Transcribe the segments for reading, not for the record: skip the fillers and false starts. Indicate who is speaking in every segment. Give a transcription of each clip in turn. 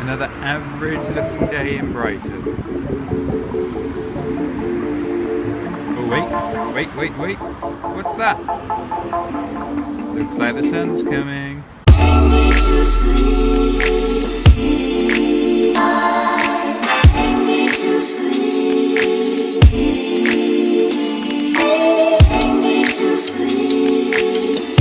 Speaker 1: Another average looking day in Brighton. Oh wait. What's that? Looks like the sun's coming.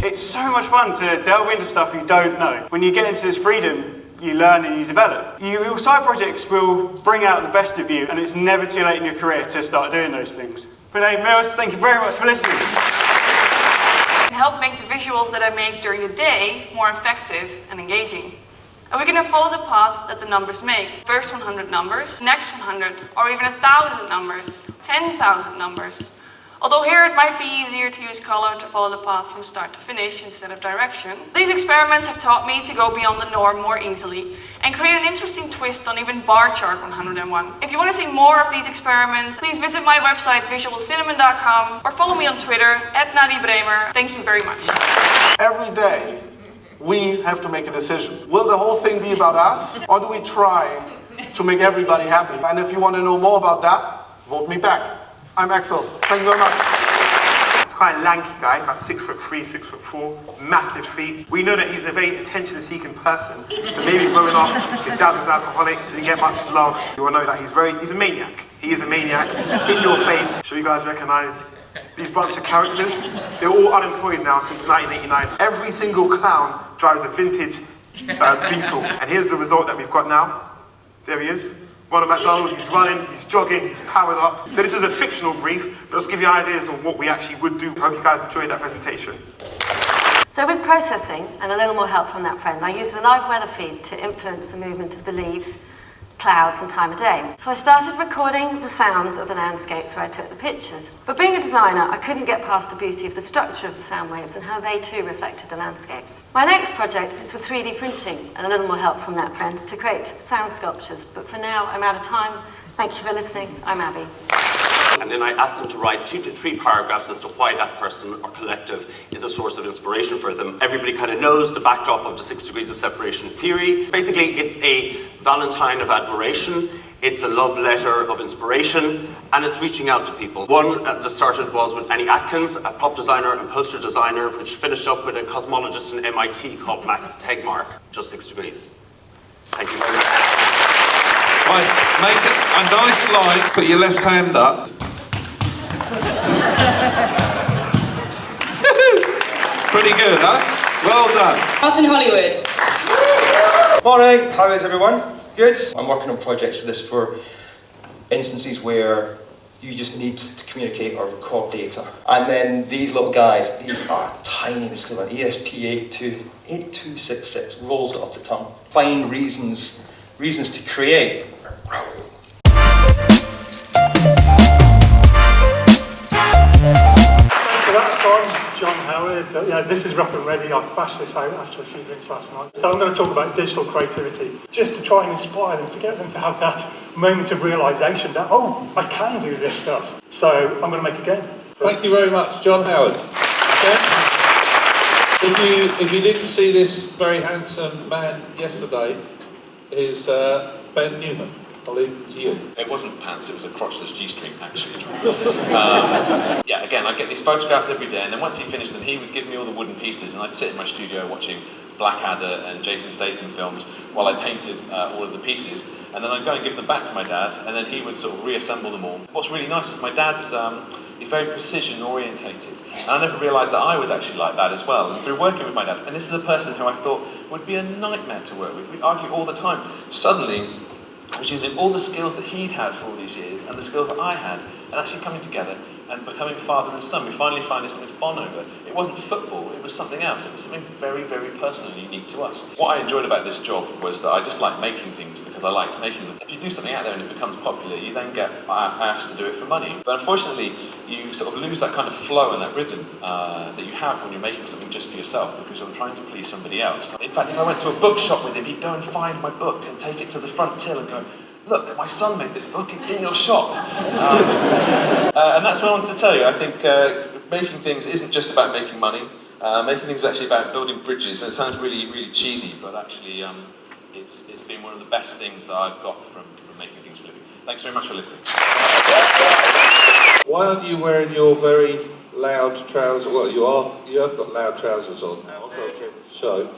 Speaker 2: It's so much fun to delve into stuff you don't know. When you get into this freedom, you learn and you develop. Your side projects will bring out the best of you, and it's never too late in your career to start doing those things. Renee Mills, thank you very much for listening.
Speaker 3: And help make the visuals that I make during the day more effective and engaging. And we're going to follow the path that the numbers make. First 100 numbers, next 100, or even 1,000 numbers, 10,000 numbers. Although here it might be easier to use color to follow the path from start to finish instead of direction. These experiments have taught me to go beyond the norm more easily and create an interesting twist on even bar chart 101. If you want to see more of these experiments, please visit my website visualcinnamon.com or follow me on Twitter @NadiBremer. Thank you very much.
Speaker 4: Every day we have to make a decision. Will the whole thing be about us, or do we try to make everybody happy? And if you want to know more about that, vote me back. I'm Axel. Thank you very much.
Speaker 5: He's quite a lanky guy, about 6'3", 6'4", massive feet. We know that he's a very attention-seeking person. So maybe growing up, his dad was alcoholic, didn't get much love. You will know that he's a maniac. He is a maniac, in your face. Sure you guys recognize these bunch of characters? They're all unemployed now since 1989. Every single clown drives a vintage Beetle. And here's the result that we've got now. There he is. Ronald McDonald, he's running, he's jogging, he's powered up. So this is a fictional brief, but just give you ideas of what we actually would do. I hope you guys enjoyed that presentation.
Speaker 6: So with processing and a little more help from that friend, I used a live weather feed to influence the movement of the leaves, clouds and time of day. So I started recording the sounds of the landscapes where I took the pictures. But being a designer, I couldn't get past the beauty of the structure of the sound waves and how they too reflected the landscapes. My next project is with 3D printing and a little more help from that friend to create sound sculptures. But for now, I'm out of time. Thank you for listening. I'm Abby.
Speaker 7: And then I asked them to write 2 to 3 paragraphs as to why that person or collective is a source of inspiration for them. Everybody kind of knows the backdrop of the 6 degrees of separation theory. Basically, it's a Valentine of admiration, it's a love letter of inspiration, and it's reaching out to people. One that started was with Annie Atkins, a prop designer and poster designer, which finished up with a cosmologist in MIT called Max Tegmark, just 6 degrees. Thank you very much.
Speaker 8: Right, make a nice line, put your left hand up. Pretty good, huh? Well done.
Speaker 9: Martin Hollywood.
Speaker 10: Morning, how is everyone? Good? I'm working on projects for this for instances where you just need to communicate or record data. And then these little guys, these are tiny, this is an ESP8266, rolls it off the tongue. Find reasons to create.
Speaker 11: So I'm John Howard. This is rough and ready. I bashed this out after a few drinks last night. So I'm going to talk about digital creativity, just to try and inspire them, to get them to have that moment of realisation that, oh, I can do this stuff. So I'm going to make a game.
Speaker 8: Thank you very much, John Howard. Okay. If you didn't see this very handsome man yesterday, is Ben Newman. I'll leave it to you.
Speaker 12: It wasn't pants, it was a crotchless G-string, actually. Yeah, again, I'd get these photographs every day, and then once he finished them, he would give me all the wooden pieces, and I'd sit in my studio watching Blackadder and Jason Statham films while I painted all of the pieces, and then I'd go and give them back to my dad, and then he would sort of reassemble them all. What's really nice is my dad's he's very precision-orientated, and I never realised that I was actually like that as well. And through working with my dad, and this is a person who I thought would be a nightmare to work with, we'd argue all the time. Suddenly, I was using all the skills that he'd had for all these years and the skills that I had, and actually coming together and becoming father and son. We finally found something to bond over. It wasn't football, it was something else. It was something very, very personal and unique to us. What I enjoyed about this job was that I just liked making things because I liked making them. If you do something out there and it becomes popular, you then get asked to do it for money. But unfortunately, you sort of lose that kind of flow and that rhythm that you have when you're making something just for yourself because you're trying to please somebody else. In fact, if I went to a bookshop with him, he'd go and find my book and take it to the front till and go, "Look, my son made this book, it's in your shop." And that's what I wanted to tell you. I think making things isn't just about making money. Making things is actually about building bridges. And it sounds really, really cheesy, but actually It's been one of the best things that I've got from making things for a living. Thanks very much for listening.
Speaker 8: Why aren't you wearing your very loud trousers? Well, you have got loud trousers on.
Speaker 5: Also, okay.
Speaker 8: Show.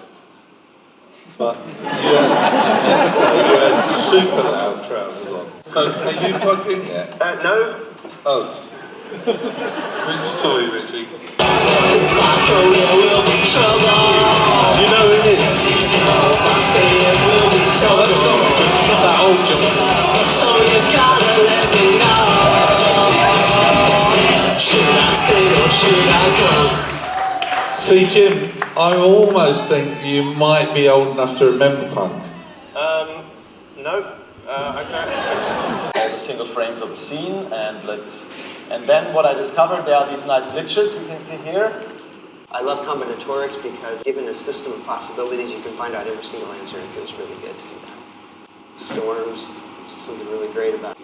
Speaker 8: But yesterday you had super loud trousers on. So are you plugged in yet?
Speaker 5: No.
Speaker 8: Oh. Sorry, Richie. You know who it is? Oh, that's not that old John. See, Jim, I almost think you might be old enough to remember punk.
Speaker 5: No. I can't.
Speaker 9: All the single frames of the scene, and then what I discovered, there are these nice glitches you can see here. I love combinatorics because given a system of possibilities, you can find out every single answer, and it feels really good to do that. Storms, something really great about it.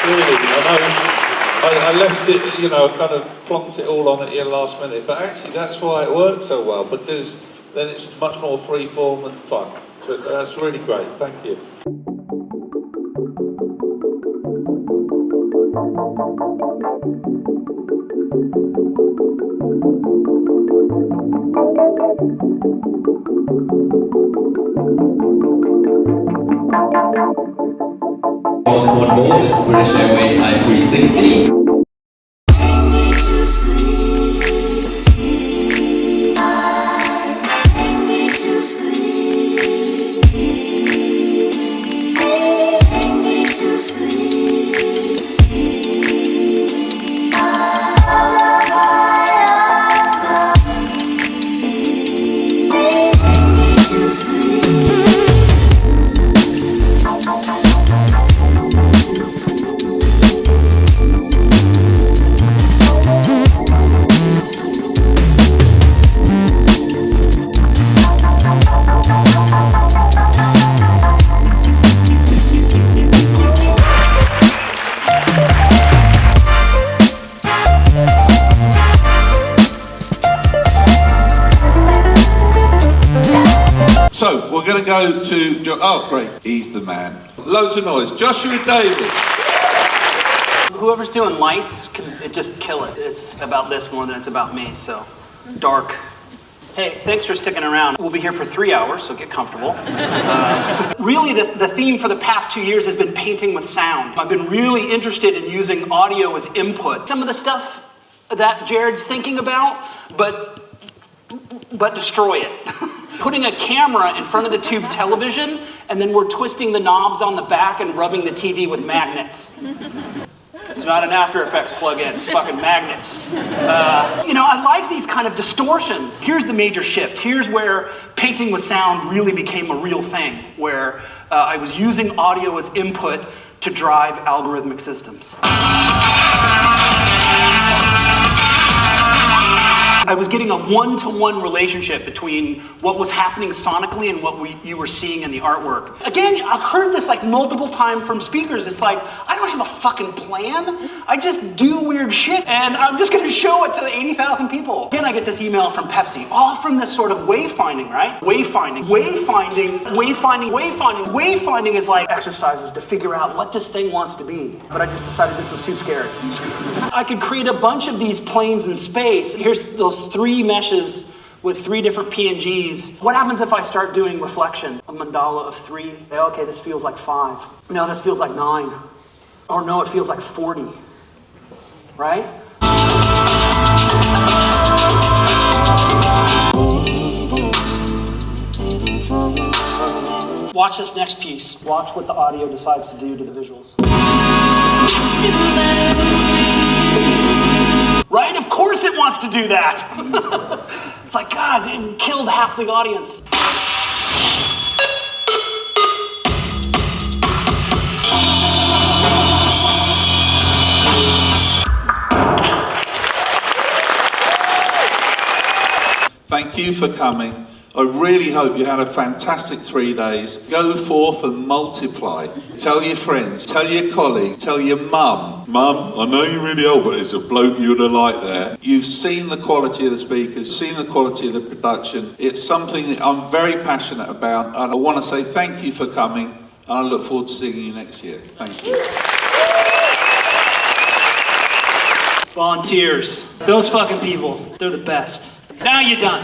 Speaker 8: Really, I left it, I kind of plonked it all on at your last minute, but actually that's why it works so well, because then it's much more free form and fun. But that's really great, thank you.
Speaker 13: Welcome on board this British Airways Type 360.
Speaker 8: So, we're going to go to... Oh, great. He's the man. Loads of noise. Joshua Davis.
Speaker 14: Whoever's doing lights can just kill it. It's about this more than it's about me, so... Dark. Hey, thanks for sticking around. We'll be here for 3 hours, so get comfortable. Really, the theme for the past 2 years has been painting with sound. I've been really interested in using audio as input. Some of the stuff that Jared's thinking about, but destroy it. Putting a camera in front of the tube television, and then we're twisting the knobs on the back and rubbing the TV with magnets. It's not an After Effects plugin, it's fucking magnets. I like these kind of distortions. Here's the major shift. Here's where painting with sound really became a real thing, where I was using audio as input to drive algorithmic systems. I was getting a one-to-one relationship between what was happening sonically and what you were seeing in the artwork. Again, I've heard this like multiple times from speakers. It's like, I don't have a fucking plan. I just do weird shit, and I'm just gonna show it to 80,000 people. Again, I get this email from Pepsi, all from this sort of wayfinding, right? Wayfinding is like exercises to figure out what this thing wants to be. But I just decided this was too scary. I could create a bunch of these planes in space. Here's those 3 meshes with 3 different PNGs. What happens if I start doing reflection? A mandala of 3. Okay, this feels like 5. No, this feels like 9. Or no, it feels like 40. Right? Watch this next piece. Watch what the audio decides to do to the visuals. Right? Of course it wants to do that. It's like, God, it killed half the audience.
Speaker 8: Thank you for coming. I really hope you had a fantastic 3 days. Go forth and multiply. Tell your friends, tell your colleagues, tell your mum. Mum, I know you're really old, but there's a bloke you'd have liked there. You've seen the quality of the speakers, seen the quality of the production. It's something that I'm very passionate about, and I want to say thank you for coming, and I look forward to seeing you next year. Thank you.
Speaker 14: Volunteers. Those fucking people, they're the best. Now you're done.